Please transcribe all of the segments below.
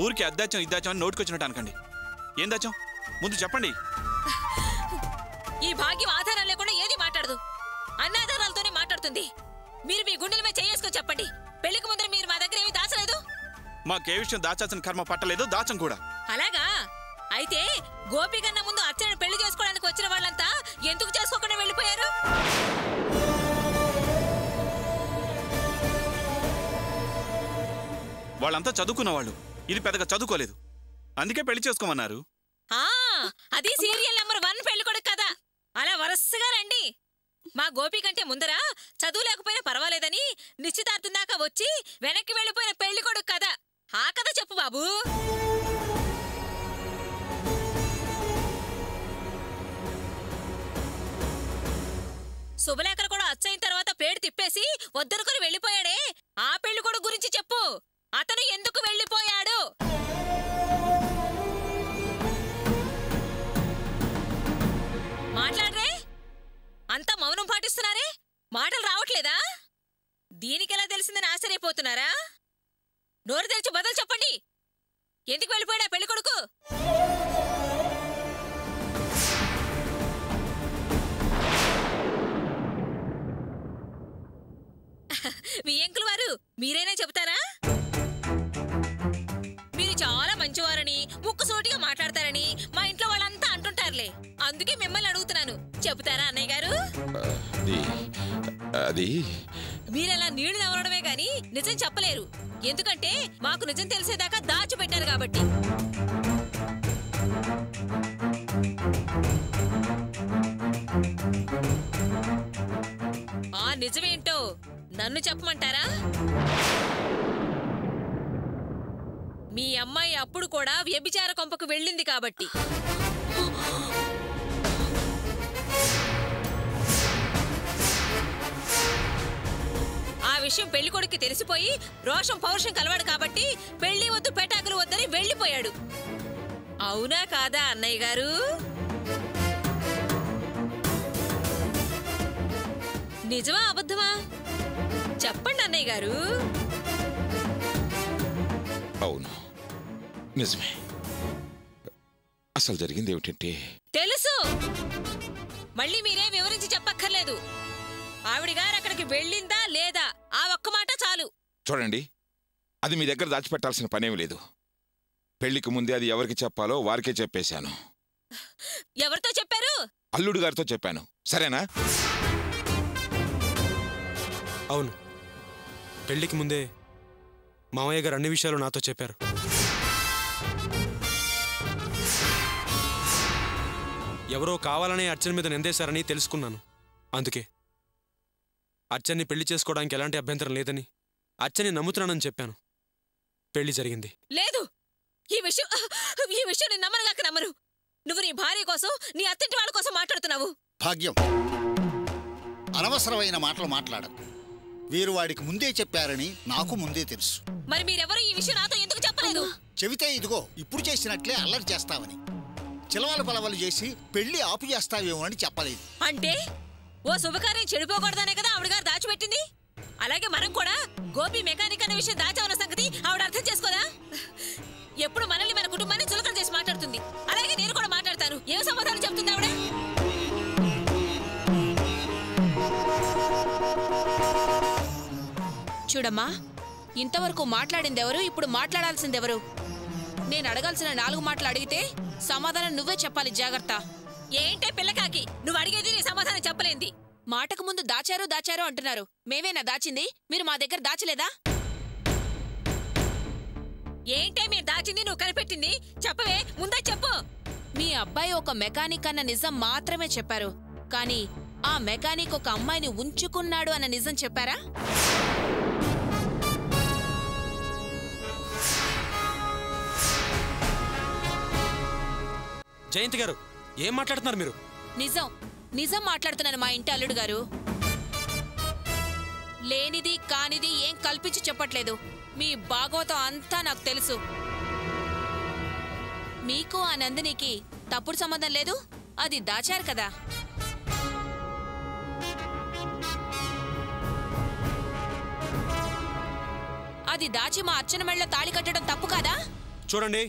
ఊరికి అద్దాచం ఇద్దాచం అని నోటుకొచ్చినట్టు అనకండి. ఏం దాచం ముందు చెప్పండి. ఈ భాగ్యం ఆధారం లేకుండా ఏది మాట్లాడదు, అన్నాధారాలతోనే మాట్లాడుతుంది. మీరు మీ గుండెల మీద చేసుకొని చెప్పండి. పెళ్లికి ముందర మీరు మా దగ్గర ఏమి దాచలేదు. మాకే విషయం దాచాల్సిన కర్మ పట్టలేదు, దాచం కూడా. అలాగా? అయితే గోపి కన్నా ముందు అర్చన పెళ్లి చేసుకోవడానికి వచ్చిన వాళ్ళంతా ఎందుకు చేసుకోకుండా వెళ్ళిపోయారు? వాళ్ళంతా చదువుకున్న వాళ్ళు, ఇది పెద్దగా చదువుకోలేదు, అందుకే పెళ్లి చేసుకోమన్నారు. అది సీరియల్ నెంబర్ 1 పెళ్లి కొడుకు కదా. అలా వరుసగా రండి. మా గోపి కంటే ముందర చదువు లేకపోయినా పర్వాలేదని నిశ్చితార్థం దాకా వచ్చి వెనక్కి వెళ్ళిపోయిన పెళ్లి కొడుకు కదా. ఆ కథ చెప్పు బాబు. శుభలేఖలు కూడా అచ్చయిన తర్వాత ప్లేట్ తిప్పేసి వద్దనుకుని వెళ్ళిపోయాడే, ఆ పెళ్లి కొడుకు గురించి చెప్పు. అతను ఎందుకు వెళ్ళిపోయాడు? మాట్లాడరే, అంతా మౌనం పాటిస్తున్నారే, మాటలు రావట్లేదా? దీనికెలా తెలిసిందని ఆశ్చర్యపోతున్నారా? నోరు తెరిచి బదులు చెప్పండి. ఎందుకు వెళ్ళిపోయాడా పెళ్లి కొడుకు? మీ అంకుల్ వారు మీరైనా చెబుతారా? మీరు చాలా మంచివారని, ముక్కుసూటిగా మాట్లాడతారని మా ఇంట్లో వాళ్ళంతా అంటుంటారులే. అందుకే మిమ్మల్ని అడుగుతున్నాను, చెబుతారా అన్నయ్య గారు? మీరలా నీళ్లు నవ్వడమే గాని నిజం చెప్పలేరు. ఎందుకంటే మాకు నిజం తెలిసేదాకా దాచిపెట్టారు కాబట్టి. ఆ నిజమేంటో నన్ను చెప్పమంటారా? మీ అమ్మాయి అప్పుడు కూడా వ్యభిచార కొంపకు వెళ్ళింది కాబట్టి. ఆ విషయం పెళ్లి కొడుక్కి తెలిసిపోయి రోషం పౌరుషం కలవాడు కాబట్టి పెళ్లి వద్దు పెటాకులు వద్దని వెళ్ళిపోయాడు. అవునా కాదా అన్నయ్య గారు? నిజమా అబద్ధమా చెప్పండి అన్నయ్య గారు. అవును, నిజమే. అసలు జరిగింది ఏమిటంటే, తెలుసు, మళ్ళీ మీరే వివరించి చెప్పక్కర్లేదు. ఆవిడ గారు అక్కడికి వెళ్ళిందా లేదా ఆ ఒక్క మాట చాలు. చూడండి, అది మీ దగ్గర దాచిపెట్టాల్సిన పనేమి లేదు. పెళ్లికి ముందే అది ఎవరికి చెప్పాలో వారికే చెప్పేశాను. ఎవరితో చెప్పారు? అల్లుడు గారితో చెప్పాను. సరేనా? అవును, పెళ్లికి ముందే మామయ్య గారు అన్ని విషయాలు నాతో చెప్పారు. ఎవరో కావాలనే అర్చన మీద నిందేశారని తెలుసుకున్నాను. అందుకే అర్చన్ని పెళ్లి చేసుకోవడానికి ఎలాంటి అభ్యంతరం లేదని, అర్చని నమ్ముతున్నానని చెప్పాను. పెళ్లి జరిగింది. లేదు, ఈ విషయం నేను నమ్మనుగాక నమ్మను. నువ్వు నీ భార్య కోసం, నీ అత్తింటి వాళ్ళ కోసం మాట్లాడుతున్నావు. భాగ్యం, అనవసరమైన మాటలు మాట్లాడకు. వీరు వాడికి ముందే చెప్పారని నాకు ముందే తెలుసు. మరి మీరెవరూ ఈ విషయం నాతో ఎందుకు చెప్పలేదు? చెబితే ఇదిగో ఇప్పుడు చేసినట్లే అల్లరి చేస్తావని, చిలవలు పలవలు చేసి పెళ్లి ఆపు చేస్తావేమో అని చెప్పలేదు. అంటే ఓ శుభకార్యం చెడిపోకూడదనే కదా ఆవిడ గారు దాచిపెట్టింది. అలాగే మనం కూడా గోపి మెకానిక్ అనే విషయం దాచావన్న సంగతి ఆవిడ అర్థం చేసుకోదా? ఎప్పుడు మనల్ని మన కుటుంబాన్ని చులకన చేసి మాట్లాడుతుంది. అలాగే నేను కూడా మాట్లాడతాను. ఏం సమాధానం చెప్తుంది ఆవిడ? చూడమ్మా, ఇంతవరకు మాట్లాడిందెవరు, ఇప్పుడు మాట్లాడాల్సిందెవరు? నేను అడగాల్సిన 4 మాటలు అడిగితే సమాధానం నువ్వే చెప్పాలి. జాగ్రత్త. ఏంటే పిల్లకాకి, నువ్వు అడిగేది నీ సమాధానం చెప్పలేంది. మాటకు ముందు దాచారు దాచారు అంటున్నారు. మేమేనా దాచింది? మీరు మా దగ్గర దాచలేదా? ఏంటే మీరు దాచింది, నువ్వు కనిపెట్టింది? చెప్పవే, ముందే చెప్పు. మీ అబ్బాయి ఒక మెకానిక్ అన్న నిజం మాత్రమే చెప్పారు, కానీ ఆ మెకానిక్ ఒక అమ్మాయిని ఉంచుకున్నాడు అన్న నిజం చెప్పారా? జయంతి గారు, ఏం మాట్లాడుతున్నారు మీరు? నిజం నిజం మాట్లాడుతున్నాను మా ఇంటి అల్లుడు గారు. లేనిది కానిది ఏం కల్పించి చెప్పట్లేదు. మీ భాగవతం అంతా నాకు తెలుసు. మీకు ఆ నందినికి తప్పుడు సంబంధం లేదు, అది దాచారు కదా. అది దాచి మా అర్చన మెళ్ళ తాళి కట్టడం తప్పు కాదా? చూడండి,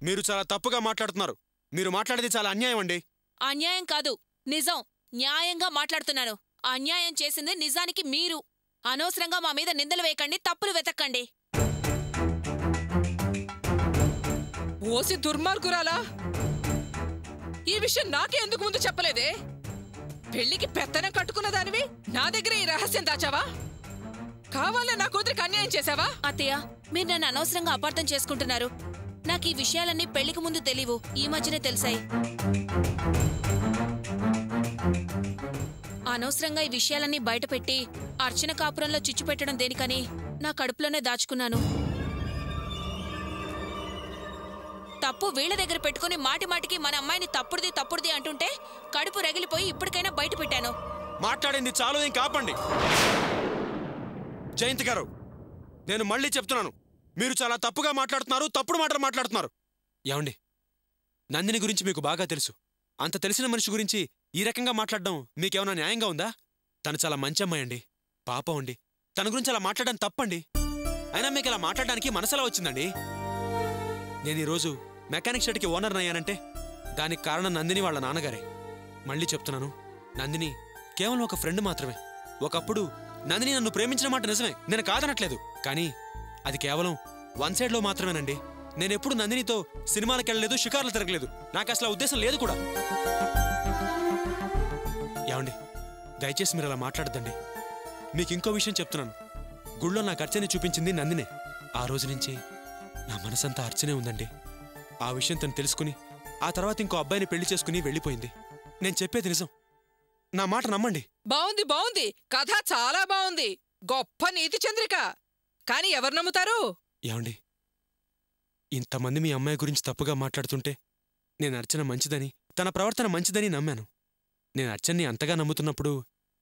మీరు చాలా తప్పుగా మాట్లాడుతున్నారు. మీరు మాట్లాడేది చాలా అన్యాయం అండి. అన్యాయం కాదు, నిజం. న్యాయంగా మాట్లాడుతున్నాను. అన్యాయం చేసింది నిజానికి మీరు. అనవసరంగా మా మీద నిందలు వేయకండి, తప్పులు వెతక్కండి. ఓసి దుర్మార్గురాలా! ఈ విషయం నాకే ఎందుకు ముందు చెప్పలేదే? పెళ్లికి పెత్తనం కట్టుకున్న దానివి నా దగ్గర ఈ రహస్యం దాచావా? కావాలే నా కూతురికి అన్యాయం చేశావా? అత్తయ్య, మీరు నన్ను అనవసరంగా అపార్థం చేసుకుంటున్నారు. నాకు ఈ విషయాలన్నీ పెళ్లికి ముందు తెలియవు, ఈ మధ్యనే తెలిసాయి. అనవసరంగా ఈ విషయాలన్నీ బయటపెట్టి అర్చన కాపురంలో చిచ్చు పెట్టడం దేనికని నా కడుపులోనే దాచుకున్నాను. తప్పు వీళ్ల దగ్గర పెట్టుకుని మాటి మాటికి మన అమ్మాయిని తప్పుడుది అంటుంటే కడుపు రగిలిపోయి ఇప్పటికైనా బయట పెట్టాను. మాట్లాడింది చాలు, ఏం కాపండి. జయంతి గారు, నేను మళ్ళీ చెప్తున్నాను, మీరు చాలా తప్పుగా మాట్లాడుతున్నారు, తప్పుడు మాటలు మాట్లాడుతున్నారు. ఏమండి, నందిని గురించి మీకు బాగా తెలుసు. అంత తెలిసిన మనిషి గురించి ఈ రకంగా మాట్లాడడం మీకేమైనా న్యాయంగా ఉందా? తను చాలా మంచి అమ్మాయి అండి, పాపం అండి. తన గురించి అలా మాట్లాడడం తప్పండి. అయినా మీకు ఇలా మాట్లాడడానికి మనసులా వచ్చిందండి. నేను ఈరోజు మెకానిక్ షెడ్కి ఓనర్ అయ్యానంటే దానికి కారణం నందిని వాళ్ళ నాన్నగారే. మళ్ళీ చెప్తున్నాను, నందిని కేవలం ఒక ఫ్రెండ్ మాత్రమే. ఒకప్పుడు నందిని నన్ను ప్రేమించిన మాట నిజమే, నేను కాదనట్లేదు. కానీ అది కేవలం వన్ సైడ్లో మాత్రమేనండి. నేనెప్పుడు నందినితో సినిమాలకు వెళ్ళలేదు, షికార్లు తిరగలేదు. నాకు అసలు ఉద్దేశం లేదు కూడా. ఏమండి, దయచేసి మీరు అలా మాట్లాడద్దండి. మీకు ఇంకో విషయం చెప్తున్నాను, గుళ్ళో నాకు అర్చనే చూపించింది నందినే. ఆ రోజు నుంచి నా మనసంతా అర్చనే ఉందండి. ఆ విషయం తను తెలుసుకుని ఆ తర్వాత ఇంకో అబ్బాయిని పెళ్లి చేసుకుని వెళ్ళిపోయింది. నేను చెప్పేది నిజం, నా మాట నమ్మండి. బావుంది బావుంది, కథ చాలా బావుంది. గొప్ప నీతి చంద్రిక. కాని ఎవరు నమ్ముతారు? ఏమండి, ఇంతమంది మీ అమ్మాయి గురించి తప్పుగా మాట్లాడుతుంటే నేను అర్చన మంచిదని, తన ప్రవర్తన మంచిదని నమ్మాను. నేను అర్చన్ని అంతగా నమ్ముతున్నప్పుడు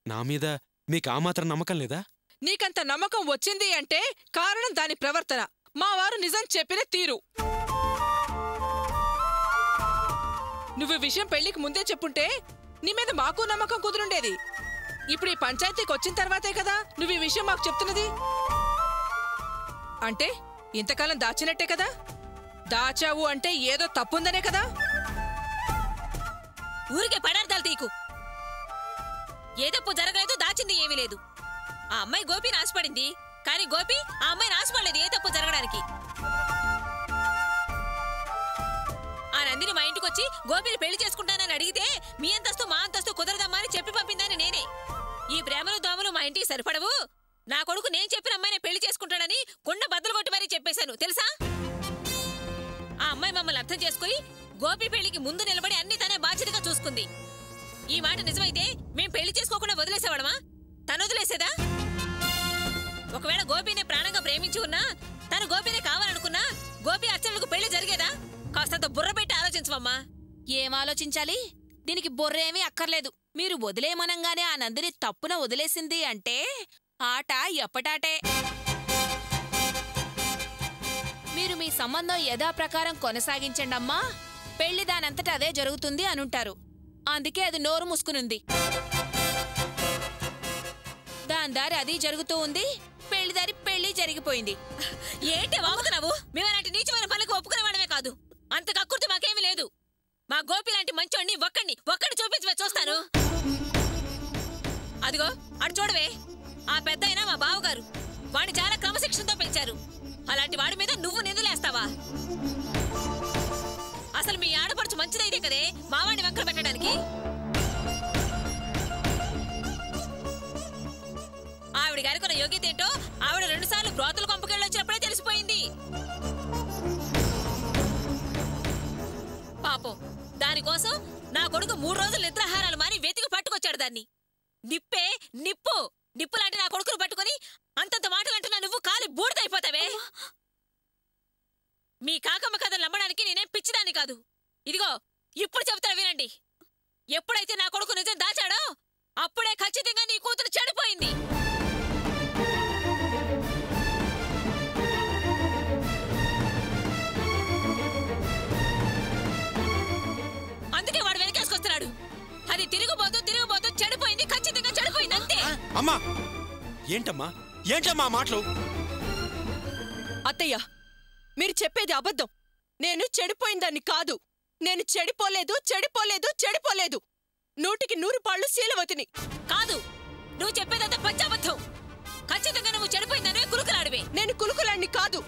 నా మీద మీకు ఆ మాత్రం నమ్మకం లేదా? నీకంత నమ్మకం వచ్చింది అంటే కారణం దాని ప్రవర్తన. మా వారు నిజం చెప్పిన తీరు. నువ్వు విషయం పెళ్లికి ముందే చెప్పుంటే నీ మీద మాకు నమ్మకం కుదురుండేది. ఇప్పుడు ఈ పంచాయతీకి వచ్చిన తర్వాతే కదా నువ్వు ఈ విషయం మాకు చెప్తున్నది. అంటే ఇంతకాలం దాచినట్టే కదా? దాచావు అంటే ఏదో తప్పుందనే కదా? ఊరికే పడార్థాలు తీకు. ఏ తప్పు జరగలేదు, దాచింది ఏమీ లేదు. ఆ అమ్మాయి గోపి నాశపడింది, కానీ గోపి ఆ అమ్మాయి నాశపడలేదు ఏ తప్పు జరగడానికి. ఆ నందిని మా ఇంటికొచ్చి గోపిని పెళ్లి చేసుకుంటానని అడిగితే మీ అంతస్తు మా అంతస్తు కుదరదమ్మా అని చెప్పి పంపిందని నేనే. ఈ ప్రేమలు దోమలు మా ఇంటికి సరిపడవు, నా కొడుకు నేను చెప్పిన అమ్మాయిని పెళ్లి చేసుకుంటాడని కొండ బద్దలు కొట్టి మరీ చెప్పేశాను తెలుసా. ఆ అమ్మాయి మమ్మల్ని అర్థం చేసుకుని గోపి పెళ్లికి ముందు నిలబడి అన్ని తనే బాధ్యతగా చూసుకుంది. ఈ మాట నిజమైతే మేం పెళ్లి చేసుకోకుండా వదిలేసేవాడమా? తను వదిలేసేదా? ఒకవేళ గోపిని ప్రాణంగా ప్రేమించి ఉన్నా, తను గోపినే కావాలనుకున్నా గోపి అర్చనలకు పెళ్లి జరిగేదా? కాస్తంత బుర్ర పెట్టి ఆలోచించవమ్మా. ఏం ఆలోచించాలి? దీనికి బుర్ర ఏమీ అక్కర్లేదు. మీరు వదిలేయమనంగానే ఆ నందిని తప్పున వదిలేసింది అంటే ఆట ఎప్పటాటే. మీరు మీ సంబంధం యథాప్రకారం కొనసాగించండమ్మా, పెళ్లి దానంతట అదే జరుగుతుంది అనుంటారు. అందుకే అది నోరు మూసుకునుంది. దాని దారి అది జరుగుతూ ఉంది, పెళ్లి దారి పెళ్లి జరిగిపోయింది. ఏంటి వాగుతున్నావు? మేమలాంటి నీచమైన పనులకు ఒప్పుకునేవాడమే కాదు, అంత కక్కుర్తి మాకేమీ లేదు. మా గోపి లాంటి మంచోడిని ఒక్కడిని చూపించవే చూస్తాను. అదిగో అటు చూడవే, ఆ పెద్దయినా మా బావగారు. వాడిని చాలా క్రమశిక్షణతో పెంచారు. అలాంటి వాడి మీద నువ్వు నిందలేస్తావా? అసలు మీ ఆడపడుచు మంచిదైతే కదే మావాడిని వంకర పెట్టడానికి. ఆవిడ గారికి ఉన్న యోగ్యత ఏంటో ఆవిడ 2 సార్లు బ్రోతులు కొంపకెళ్ళొచ్చినప్పుడే తెలిసిపోయింది. పాపం దానికోసం నా కొడుకు 3 రోజులు నిద్రాహారాలు మాని వెతికి పట్టుకొచ్చాడు దాన్ని. నిప్పు లాంటి నా కొడుకును పట్టుకుని అంతంత మాటలంటున్నా నువ్వు కాలి బూడిదైపోతావే. మీ కాకమ్మ కథలు నమ్మడానికి నేనేం పిచ్చిదాన్ని కాదు. ఇదిగో ఇప్పుడు చెబుతాడు వినండి. ఎప్పుడైతే నా కొడుకు నిజం దాచాడో అప్పుడే ఖచ్చితంగా నీ కూతురు చెడిపోయింది. అందుకే వాడు వెనకేసుకొస్తున్నాడు. అది తిరిగిపోతూ చెడిపోయింది, ఖచ్చితంగా చెడిపోయింది అంతే. అమ్మా ఏంటమ్మా మాటలు? అత్తయ్య, మీరు చెప్పేది అబద్ధం. నేను చెడిపోయిందాన్ని కాదు. నేను చెడిపోలేదు చెడిపోలేదు చెడిపోలేదు. 100కి 100 పాళ్ళు శీలవతిని. కాదు, నువ్వు చెప్పేదంతా పచ్చాబద్ధం. ఖచ్చితంగా నువ్వు చెడిపోయిందనే కులుకులాడివే. నేను కులుకులాన్ని కాదు.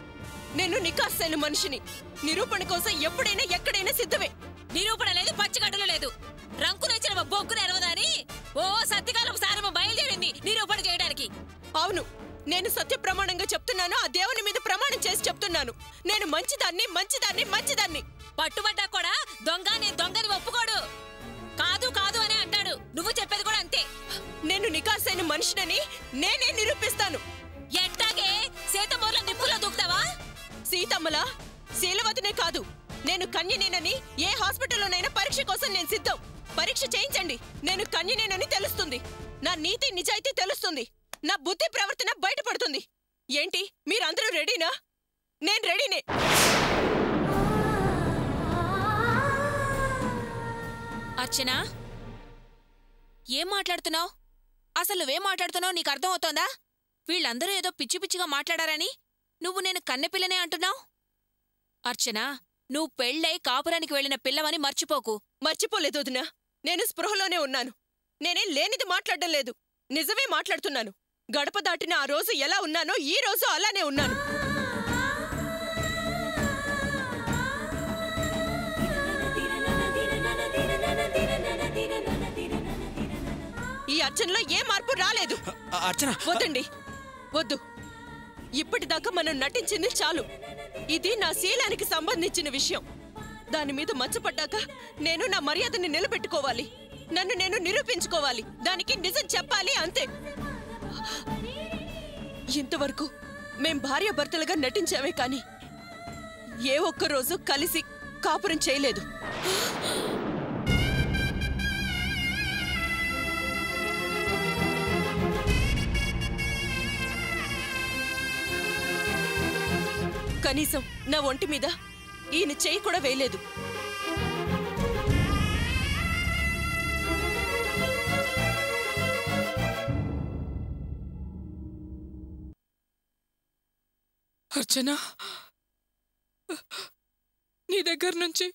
నేను నికాసైన మనిషిని. నిరూపణ కోసం ఎప్పుడైనా ఎక్కడైనా సిద్ధమే. నిరూపణ లేదు, పచ్చిగడ్డలు లేదు. రంకు నచ్చిన బొగ్గును ఎరవదని ఓ సత్యకాలం సారమ్మ బయలుదేరింది నిరూపణ చేయడానికి. అవును, నేను సత్య ప్రమాణంగా చెప్తున్నాను. ఆ దేవుని మీద ప్రమాణం చేసి చెప్తున్నాను. నేను మంచిదాన్ని మంచిదాన్ని మంచిదాన్ని. పట్టుబడ్డా కూడా దొంగ నేను దొంగని ఒప్పుకోడు. కాదు కాదు అని అంటాడు. నువ్వు చెప్పేది కూడా అంతే. నేను నికాసైన మనిషినని నేనే నిరూపిస్తాను. ఎట్టాగే సీతమ్మల నిప్పులో దూకుతావా? సీతమ్మలా శీలవతినే కాదు, నేను కన్యనేనని ఏ హాస్పిటల్లోనైనా పరీక్ష కోసం నేను సిద్ధం. పరీక్ష చేయించండి. నేను కన్యనేనని తెలుస్తుంది. నా నీతి నిజాయితీ తెలుస్తుంది. నా బుద్ధి ప్రవర్తన బయటపడుతుంది. ఏంటి మీరందరూ రెడీనా? నేను రెడీనే. అర్చన, ఏం మాట్లాడుతున్నావు? అసలు నువ్వేం మాట్లాడుతున్నావు నీకు అర్థమవుతోందా? వీళ్ళందరూ ఏదో పిచ్చి పిచ్చిగా మాట్లాడారని నువ్వు నేను కన్నెపిల్లనే అంటున్నావు. అర్చన, నువ్వు పెళ్ళై కాపురానికి వెళ్లిన పిల్లవని మర్చిపోకు. మర్చిపోలేదు వదినా. నేను స్పృహలోనే ఉన్నాను. నేనేం లేనిది మాట్లాడడం లేదు. నిజమే మాట్లాడుతున్నాను. గడప దాటిన ఆ రోజు ఎలా ఉన్నానో ఈ రోజు అలానే ఉన్నాను. ఈ అర్చనలో ఏ మార్పు రాలేదు. అర్చన, వద్దండి, వద్దు. ఇప్పటిదాకా మనం నటించింది చాలు. ఇది నా శీలానికి సంబంధించిన విషయం. దాని మీద మచ్చపడ్డాక నేను నా మర్యాదని నిలబెట్టుకోవాలి. నన్ను నేను నిరూపించుకోవాలి. దానికి నిజం చెప్పాలి, అంతే. ఇంతవరకు మేం భార్యాభర్తలుగా నటించామే కానీ ఏ ఒక్కరోజు కలిసి కాపురం చేయలేదు. కనీసం నా ఒంటి మీద ఈయన చెయ్యి కూడా వేయలేదు. అర్చన, నీ దగ్గర నుంచి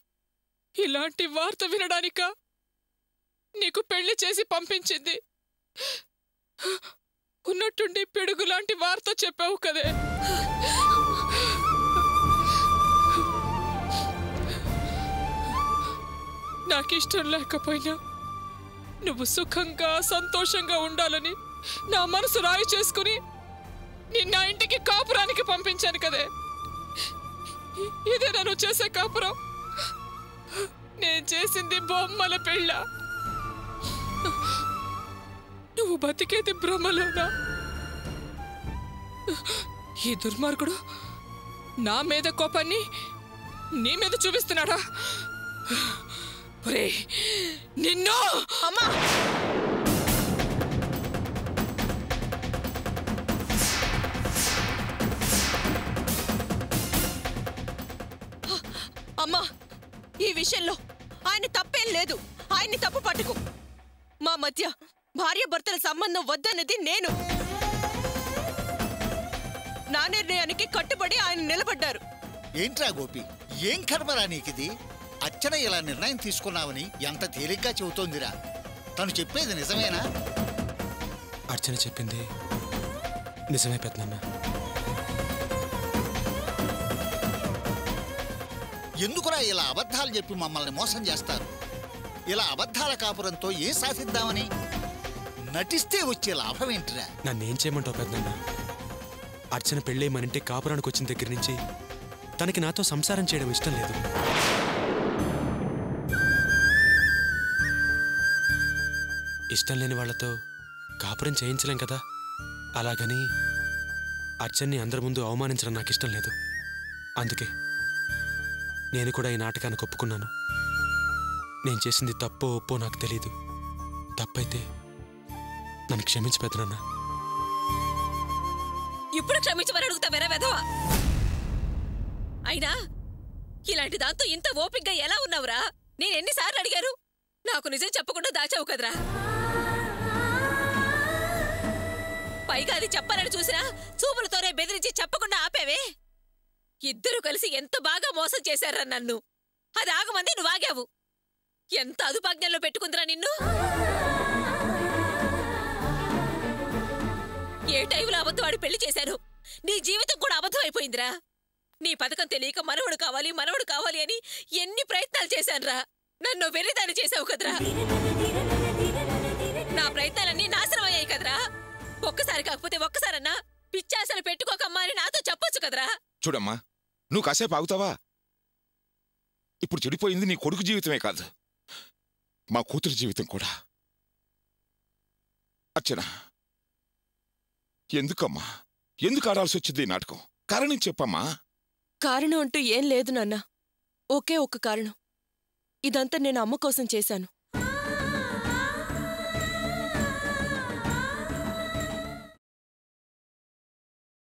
ఇలాంటి వార్త వినడానికా నీకు పెళ్లి చేసి పంపించింది? ఉన్నట్టుండి పిడుగులాంటి వార్త చెప్పావు కదే. నాకిష్టం లేకపోయినా నువ్వు సుఖంగా సంతోషంగా ఉండాలని నా మనసు రాయి చేసుకుని నిన్న ఇంటికి కాపురానికి పంపించాను కదే. ఇదే నన్ను చేసే కాపురం? నేను చేసింది బొమ్మల పెళ్ళ. నువ్వు బతికేది భ్రమలోనా? ఈ దుర్మార్గుడు నా మీద కోపాన్ని నీ మీద చూపిస్తున్నాడా? నిన్ను! అమ్మా! అమ్మా, ఈ విషయంలో ఆయన తప్పేం లేదు. ఆయన్ని తప్పు పట్టుకు. మా మధ్య భార్యాభర్తల సంబంధం వద్దన్నది నేను. నా నిర్ణయానికి కట్టుబడి ఆయన నిలబడ్డారు. ఏంట్రా గోపి, ఏం కర్మరా నీకిది? అర్చన ఇలా నిర్ణయం తీసుకున్నావని ఎంత తేలిగ్గా చెబుతోందిరా. తను చెప్పేది నిజమేనా? అర్చన చెప్పింది నిజమే పెద్దనాన్న. ఎందుకురా ఇలా అబద్ధాలు చెప్పి మమ్మల్ని మోసం చేస్తారు? ఇలా అబద్ధాల కాపురంతో ఏం సాధిద్దామని? నటిస్తే వచ్చే లాభం ఏంటిరా? నన్నేం చేయమంటావు పెద్దనాన్న? అర్చన పెళ్ళై మన ఇంటి కాపురానికి వచ్చిన దగ్గర నుంచి తనకి నాతో సంసారం చేయడం ఇష్టం లేదు. ఇష్టం లేని వాళ్లతో కాపురం చేయించలేం కదా. అలాగని అర్చన్ని అందరి ముందు అవమానించడం నాకు ఇష్టం లేదు. అందుకే నేను కూడా ఈ నాటకానికి ఒప్పుకున్నాను. నేను చేసింది తప్పో ఒప్పో నాకు తెలీదు. తప్పైతే నన్ను క్షమించి పెద్దనాన్న. ఇప్పుడు క్షమించమని అడుగుతావేరా వెధవా? అయినా ఇలాంటి దాంతో ఇంత ఓపిగ్గా ఎలా ఉన్నావురా? నేను ఎన్నిసార్లు అడిగారు? నాకు నిజం చెప్పకుండా దాచావు కదరా. పైగా అది చెప్పాలని చూసినా చూపులతోనే బెదిరించి చెప్పకుండా ఆపేవే. ఇద్దరు కలిసి ఎంత బాగా మోసం చేశారా నన్ను. అది ఆగమంది నువ్వు ఆగావు. ఎంత అదుపాజ్ఞల్లో పెట్టుకుందిరా నిన్ను. ఏ టైంలో అబద్ధం ఆడి పెళ్లి చేశాను. నీ జీవితం కూడా అబద్ధం అయిపోయిందిరా. నీ పథకం తెలియక మనవడు కావాలి అని ఎన్ని ప్రయత్నాలు చేశానురా. నన్ను వెర్రిదాన్ని చేసావు కదరా. నా ప్రయత్నాలన్నీ నాశనం అయ్యాయి కదరా. ఒక్కసారి కాకపోతే ఒక్కసారన్నా పిచ్చాసలు పెట్టుకోకమ్మా అని నాతో చెప్పొచ్చు కదరా. చూడమ్మా, నువ్వు కాసేపు ఆగుతావా? ఇప్పుడు చెడిపోయింది నీ కొడుకు జీవితమే కాదు, మా కూతురు జీవితం కూడా. అర్చన, ఎందుకమ్మా, ఎందుకు ఆడాల్సి వచ్చింది ఈ నాటకం? కారణం చెప్పమ్మా. కారణం అంటూ ఏం లేదు నాన్న. ఒకే ఒక్క కారణం. ఇదంతా నేను అమ్మ కోసం చేశాను.